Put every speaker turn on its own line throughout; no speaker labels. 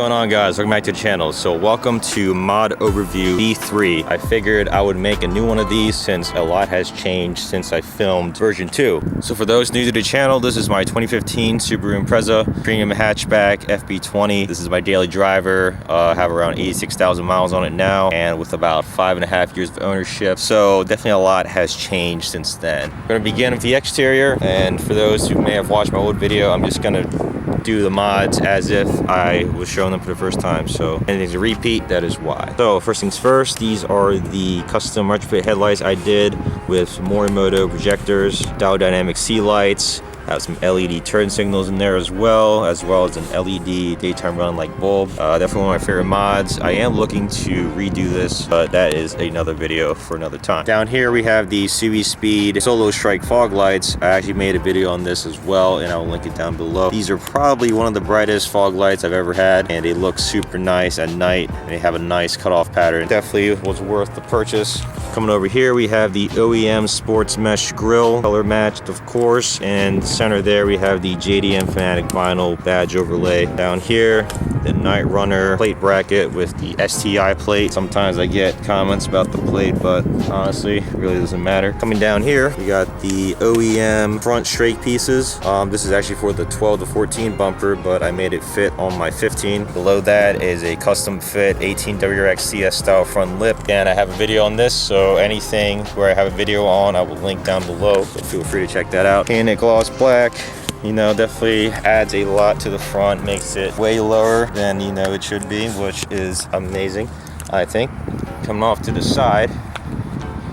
going on, guys? Welcome back to the channel. So welcome to Mod Overview V3. I figured I would make a new one of these since a lot has changed since I filmed version 2. So for those new to the channel, this is my 2015 Subaru Impreza Premium Hatchback FB20. This is my daily driver. I have around 86,000 miles on it now, and with about 5.5 years of ownership. So definitely a lot has changed since then. I'm going to begin with the exterior, and for those who may have watched my old video, I'm just going to do the mods as if I was showing them for the first time. So anything's a repeat, that is why. So first things first, these are the custom retrofit headlights I did with Morimoto projectors, dial dynamic C lights. Have some LED turn signals in there as well as an LED daytime run light bulb. Definitely one of my favorite mods. I am looking to redo this, but that is another video for another time. Down here we have the Subispeed Solo Strike fog lights. I actually made a video on this as well, and I'll link it down below. These are probably one of the brightest fog lights I've ever had, and they look super nice at night, and they have a nice cutoff pattern. Definitely was worth the purchase. Coming over here, we have the OEM Sports Mesh Grille, color matched of course, and center there we have the JDMFV vinyl badge overlay. Down here, the Nightrunner plate bracket with the STI plate. Sometimes I get comments about the plate, but honestly, it really doesn't matter. Coming down here, we got the OEM front Strake pieces. This is actually for the 12 to 14 bumper, but I made it fit on my 15. Below that is a custom fit 18 WRX CS style front lip, and I have a video on this, so anything where I have a video on, I will link down below, so feel free to check that out. Painted gloss black. You know, definitely adds a lot to the front, makes it way lower than, you know, it should be, which is amazing, I think. Coming off to the side,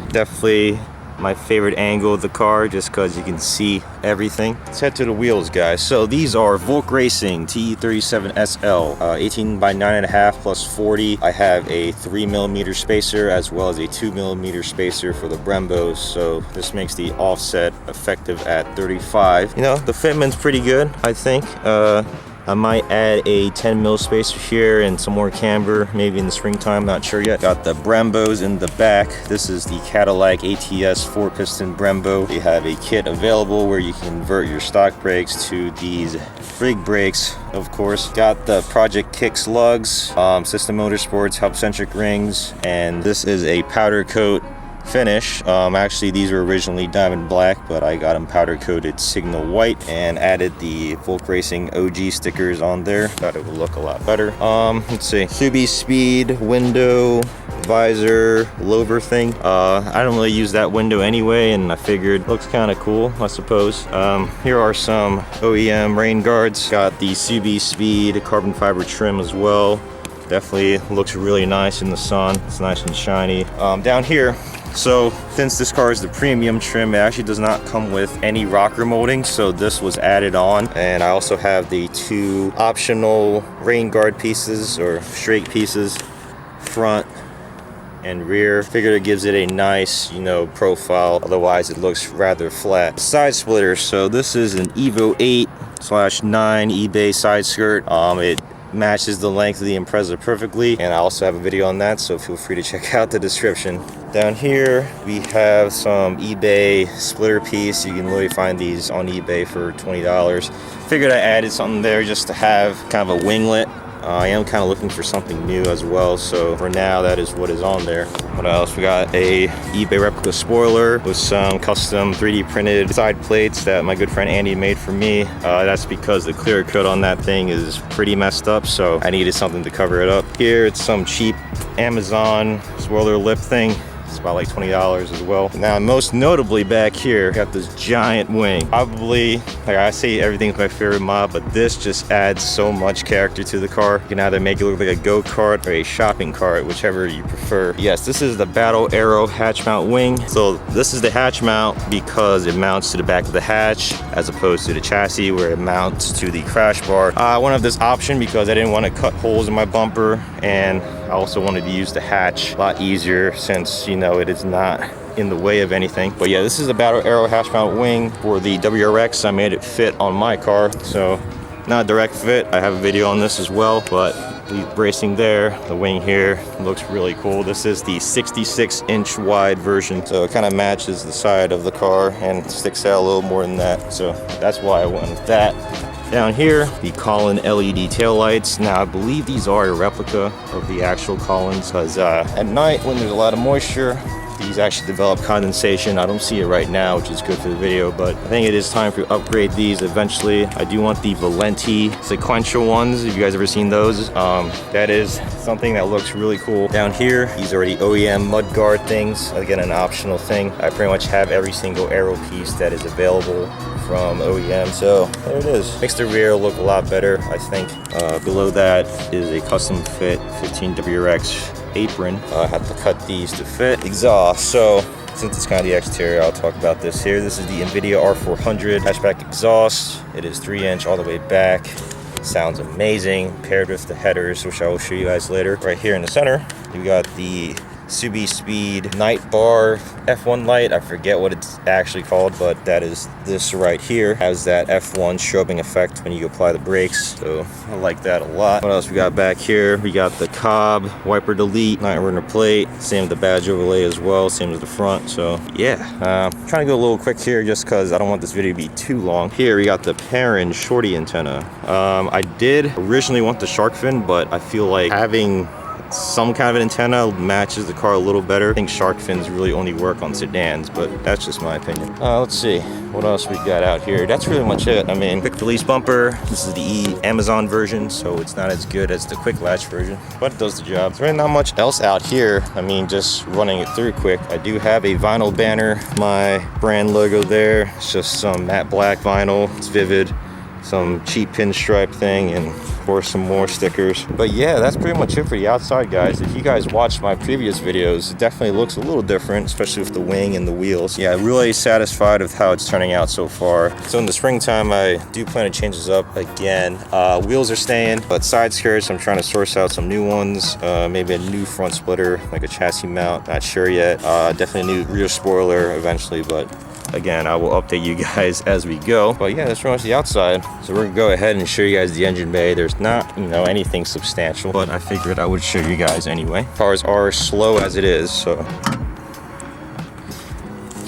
definitely my favorite angle of the car, just because you can see everything. Let's head to the wheels, guys. So these are Volk Racing TE37 SL, 18 by 9.5 plus 40. I have a 3mm spacer as well as a 2mm spacer for the Brembos, so this makes the offset effective at 35. You know, the fitment's pretty good, I think. I might add a 10mm spacer here and some more camber maybe in the springtime, not sure yet. Got the Brembos in the back. This is the Cadillac ATS 4-piston Brembo. They have a kit available where you can convert your stock brakes to these rig brakes, of course. Got the Project Kicks lugs, System Motorsports Help-Centric rings, and this is a powder coat finish. Actually, these were originally diamond black, but I got them powder coated signal white and added the Volk Racing OG stickers on there. Thought it would look a lot better. Let's see, Subispeed window visor louver thing. I don't really use that window anyway, and I figured it looks kind of cool, I suppose. Here are some OEM Rain Guards. Got the Subispeed carbon fiber trim as well. Definitely looks really nice in the sun. It's nice and shiny. Down here, so since this car is the premium trim, it actually does not come with any rocker molding, so this was added on. And I also have the 2 optional rain guard pieces or Strake pieces, front and rear. Figured it gives it a nice, you know, profile, otherwise it looks rather flat. Side splitters, so this is an Evo 8/9 eBay side skirt. It matches the length of the Impreza perfectly, and I also have a video on that, so feel free to check out the description. Down here we have some eBay splitter piece. You can literally find these on eBay for $20. Figured I added something there just to have kind of a winglet. I am kind of looking for something new as well, so for now that is what is on there. What else? We got a eBay Replica spoiler with some custom 3D printed side plates that my good friend Andy made for me. That's because the clear coat on that thing is pretty messed up, so I needed something to cover it up. Here it's some cheap Amazon spoiler lip thing. It's about like $20 as well. Now, most notably back here, got this giant wing. Probably, like I say, everything's my favorite mod, but this just adds so much character to the car. You can either make it look like a go-kart or a shopping cart, whichever you prefer. Yes, this is the Battle Aero hatch mount wing. So this is the hatch mount because it mounts to the back of the hatch as opposed to the chassis where it mounts to the crash bar. I wanted this option because I didn't want to cut holes in my bumper, and I also wanted to use the hatch a lot easier since, you know, it is not in the way of anything. But yeah, this is the Battle Aero hatch mount wing for the WRX. I made it fit on my car, so not a direct fit. I have a video on this as well, but the bracing there, the wing here looks really cool. This is the 66-inch wide version, so it kind of matches the side of the car and sticks out a little more than that, so that's why I went with that. Down here, the COLIN LED taillights. Now I believe these are a replica of the actual COLINs, because at night when there's a lot of moisture, these actually develop condensation. I don't see it right now, which is good for the video, but I think it is time to upgrade these eventually. I do want the Valenti sequential ones, if you guys ever seen those. That is something that looks really cool. Down here, these are the OEM Mud Guard things. Again, an optional thing. I pretty much have every single Aero piece that is available from OEM, so there it is. Makes the rear look a lot better, I think. Below that is a custom fit 15WRX apron. I have to cut these to fit. Exhaust. So since it's kind of the exterior, I'll talk about this here. This is the NVIDIA R400 hatchback exhaust. It is 3-inch all the way back. Sounds amazing, paired with the headers, which I will show you guys later. Right here in the center, you got the Subispeed night bar F1 light. I forget what it's actually called, but that is this right here. Has that F1 strobing effect when you apply the brakes, so I like that a lot. What else we got back here? We got the Cobb wiper delete Nightrunner plate, same with the badge overlay as well, same as the front. So yeah, trying to go a little quick here just because I don't want this video to be too long. Here we got the Perrin Shorty antenna. I did originally want the shark fin, but I feel like having some kind of an antenna matches the car a little better. I think shark fins really only work on sedans, but that's just my opinion. Let's see what else we got out here. That's really much it. I mean, quick release bumper. This is the Amazon version, so it's not as good as the quick latch version, but it does the job. There's really not much else out here. I mean, just running it through quick. I do have a vinyl banner, my brand logo there. It's just some matte black vinyl. It's vivid. Some cheap pinstripe thing, and of course some more stickers. But yeah, that's pretty much it for the outside, guys. If you guys watched my previous videos, it definitely looks a little different, especially with the wing and the wheels. Yeah, really satisfied with how it's turning out so far. So in the springtime, I do plan to change this up again. Wheels are staying, but side skirts, I'm trying to source out some new ones. Maybe a new front splitter, like a chassis mount, not sure yet. Definitely a new rear spoiler eventually, but again, I will update you guys as we go. But yeah, that's pretty much the outside. So we're gonna go ahead and show you guys the engine bay. There's not, anything substantial, but I figured I would show you guys anyway. Cars are slow as it is, so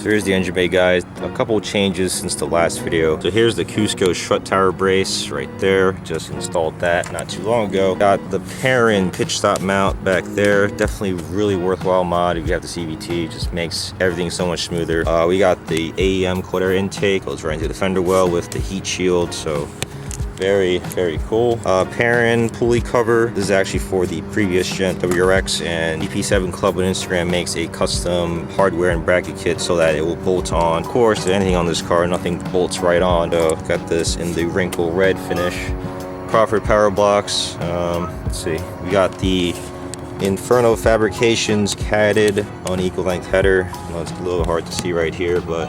here's the engine bay, guys. A couple changes since the last video. So here's the Cusco strut tower brace right there. Just installed that not too long ago. Got the Perrin pitch stop mount back there. Definitely really worthwhile mod if you have the CVT. Just makes everything so much smoother. We got the AEM cold air intake. Goes right into the fender well with the heat shield. So very, very cool. Perrin pulley cover. This is actually for the previous gen WRX, and EP7 Club on Instagram makes a custom hardware and bracket kit so that it will bolt on. Of course, anything on this car, nothing bolts right on. So got this in the wrinkle red finish. Crawford power blocks. Let's see. We got the Inferno Fabrications catted unequal length header. I know it's a little hard to see right here, but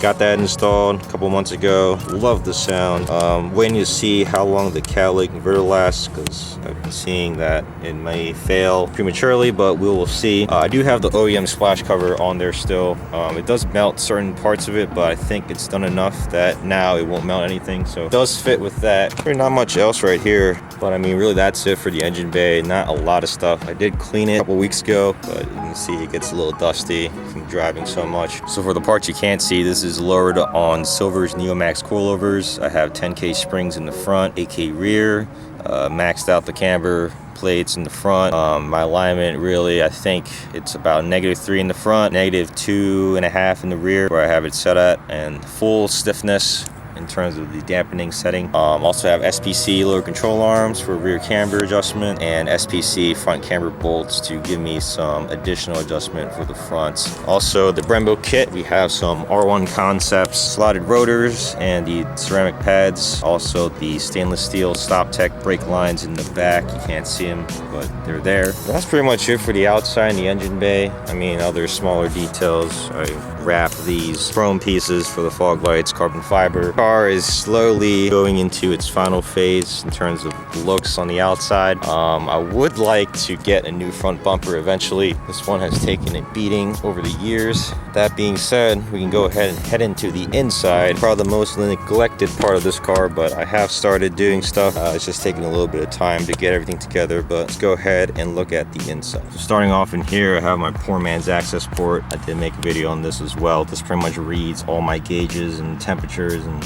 got that installed a couple months ago. Love the sound. Waiting to see how long the catalytic converter lasts, because I've been seeing that it may fail prematurely, but we will see. I do have the OEM splash cover on there still. It does melt certain parts of it, but I think it's done enough that now it won't melt anything, so it does fit with that. Really not much else right here, but I mean, really that's it for the engine bay. Not a lot of stuff. I did clean it a couple weeks ago, but you can see it gets a little dusty from driving so much. So for the parts you can't see, this is lowered on Silver's Neomax coilovers. I have 10K springs in the front, 8K rear, maxed out the camber plates in the front. My alignment, really, I think it's about -3 in the front, -2.5 in the rear where I have it set at, and full stiffness in terms of the dampening setting. Also have SPC lower control arms for rear camber adjustment, and SPC front camber bolts to give me some additional adjustment for the fronts. Also the Brembo kit, we have some R1 Concepts slotted rotors and the ceramic pads. Also the stainless steel Stop Tech brake lines in the back. You can't see them, but they're there. That's pretty much it for the outside and the engine bay. I mean, other smaller details. I wrap these chrome pieces for the fog lights, carbon fiber. The car is slowly going into its final phase in terms of looks on the outside. I would like to get a new front bumper eventually. This one has taken a beating over the years. That being said, we can go ahead and head into the inside. Probably the most neglected part of this car, but I have started doing stuff. It's just taking a little bit of time to get everything together, but let's go ahead and look at the inside. So starting off in here, I have my poor man's access port. I did make a video on this as well. This pretty much reads all my gauges and temperatures and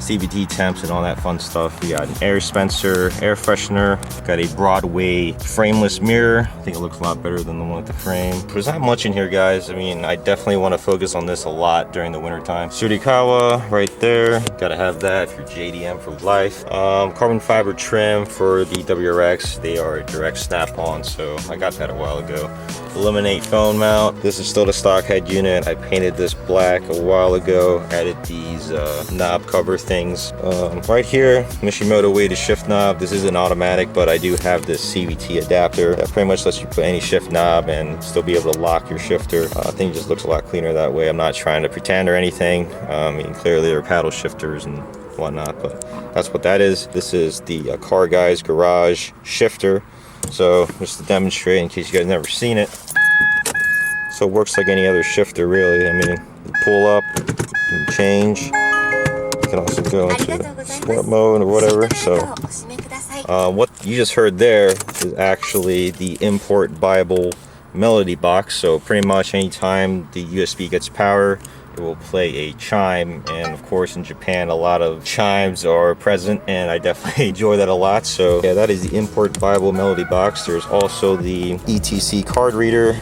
CVT temps and all that fun stuff. We got an air dispenser, air freshener, got a Broadway frameless mirror. I think it looks a lot better than the one with the frame. There's not much in here, guys. I mean, I definitely want to focus on this a lot during the winter time. Surikawa right there, gotta have that for JDM for life. Carbon fiber trim for the WRX. They are a direct snap-on, so I got that a while ago. Eliminate phone mount. This is still the stock head unit. I painted this black a while ago, added these knob cover things. Right here, Mishimoto weighted shift knob. This is an automatic, but I do have this CVT adapter that pretty much lets you put any shift knob and still be able to lock your shifter. I think it just looks a lot cleaner that way. I'm not trying to pretend or anything. I mean, clearly there are paddle shifters and whatnot, but that's what that is. This is the Car Guys Garage shifter. So just to demonstrate in case you guys never seen it. So it works like any other shifter really. I mean, you pull up, you change. You can also go into sport mode or whatever. So what you just heard there is actually the import Bible melody box. So pretty much anytime the USB gets power, it will play a chime, and of course in Japan a lot of chimes are present and I definitely enjoy that a lot. So yeah, that is the import Bible melody box. There's also the ETC card reader.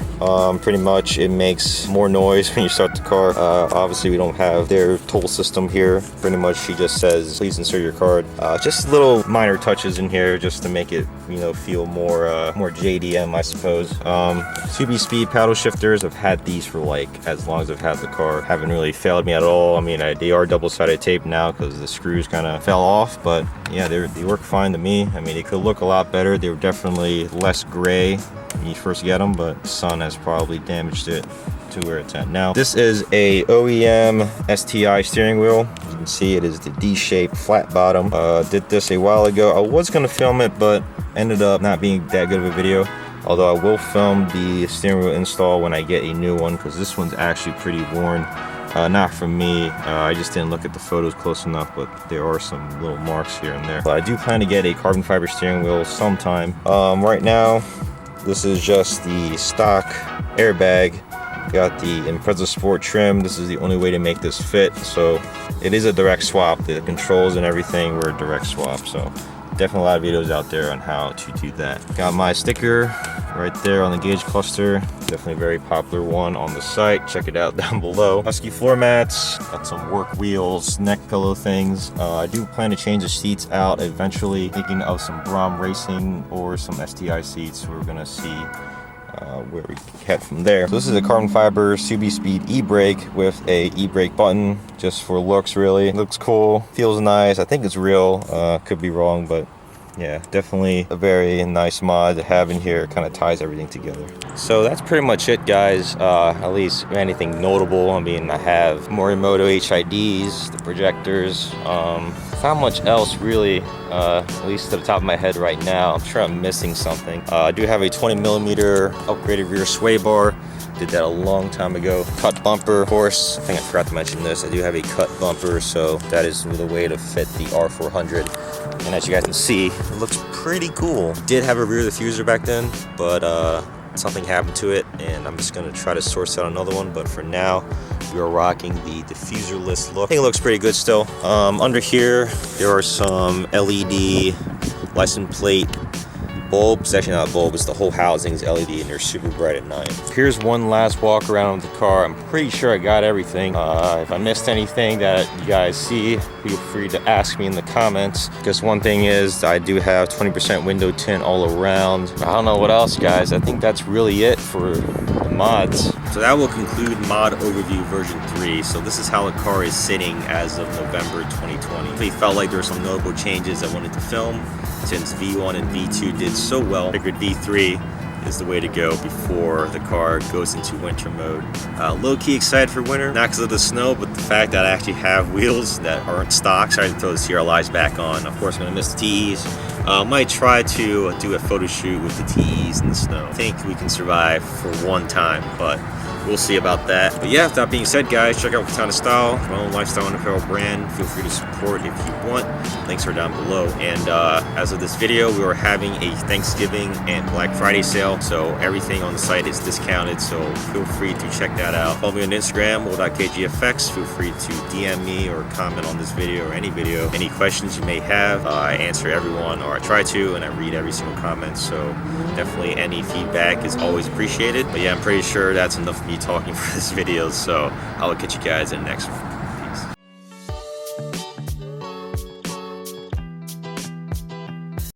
Pretty much it makes more noise when you start the car. Obviously we don't have their toll system here. Pretty much she just says please insert your card. Just little minor touches in here just to make it, you know, feel more JDM, I suppose. Subispeed paddle shifters, I've had these for like as long as I've had the car. Haven't really failed me at all. I mean, they are double-sided tape now because the screws kind of fell off, but yeah, they work fine to me. I mean, they could look a lot better. They were definitely less gray when you first get them, but the sun has probably damaged it to where it's at now. This is a OEM STI steering wheel. You can see it is the D-shaped flat bottom. Did this a while ago. I was gonna film it, but ended up not being that good of a video. Although I will film the steering wheel install when I get a new one, because this one's actually pretty worn. Not from me, I just didn't look at the photos close enough, but there are some little marks here and there. But I do plan to get a carbon fiber steering wheel sometime. Right now, this is just the stock airbag. Got the Impreza Sport trim. This is the only way to make this fit, so it is a direct swap. The controls and everything were a direct swap, so definitely a lot of videos out there on how to do that. Got my sticker right there on the gauge cluster. Definitely a very popular one on the site. Check it out down below. Husky floor mats. Got some work wheels, neck pillow things. I do plan to change the seats out eventually. Thinking of some Brom Racing or some STI seats. We're gonna see where we head from there. So this is a carbon fiber Subispeed e-brake with a e-brake button, just for looks really. It looks cool, feels nice. I think it's real, could be wrong, but yeah, definitely a very nice mod to have in here. It kind of ties everything together. So that's pretty much it, guys. At least anything notable. I mean, I have Morimoto HIDs, the projectors. Not much else really, at least to the top of my head right now. I'm sure I'm missing something. I do have a 20mm upgraded rear sway bar. Did that a long time ago. Cut bumper, of course. I think I forgot to mention this. I do have a cut bumper, so that is the way to fit the R400. And as you guys can see, it looks pretty cool. Did have a rear diffuser back then, but something happened to it, and I'm just gonna try to source out another one. But for now, we are rocking the diffuser-less look. I think it looks pretty good still. Under here, there are some LED license plate bulbs. Actually not a bulb, it's the whole housing's LED, and they're super bright at night. Here's one last walk around of the car. I'm pretty sure I got everything. If I missed anything that you guys see, feel free to ask me in the comments. Because one thing is, I do have 20% window tint all around. I don't know what else, guys. I think that's really it for the mods. So that will conclude mod overview version 3. So this is how the car is sitting as of November 2020. We felt like there were some notable changes I wanted to film. Since V1 and V2 did so well, I figured V3 is the way to go before the car goes into winter mode. Low-key excited for winter, not because of the snow, but the fact that I actually have wheels that aren't stock. Sorry to throw the CRLIs back on. Of course, I'm gonna miss the TEs. Might try to do a photo shoot with the TEs in the snow. I think we can survive for one time, but we'll see about that. But yeah, with that being said, guys, check out KATANA Style, my own lifestyle and apparel brand. Feel free to support if you want. Links are down below. And as of this video, we are having a Thanksgiving and Black Friday sale, so everything on the site is discounted, so feel free to check that out. Follow me on Instagram, will.kgfx. Feel free to DM me or comment on this video or any video. Any questions you may have, I answer everyone, or I try to, and I read every single comment, so definitely any feedback is always appreciated. But yeah, I'm pretty sure that's enough of me talking for this video, so I will catch you guys in the next one.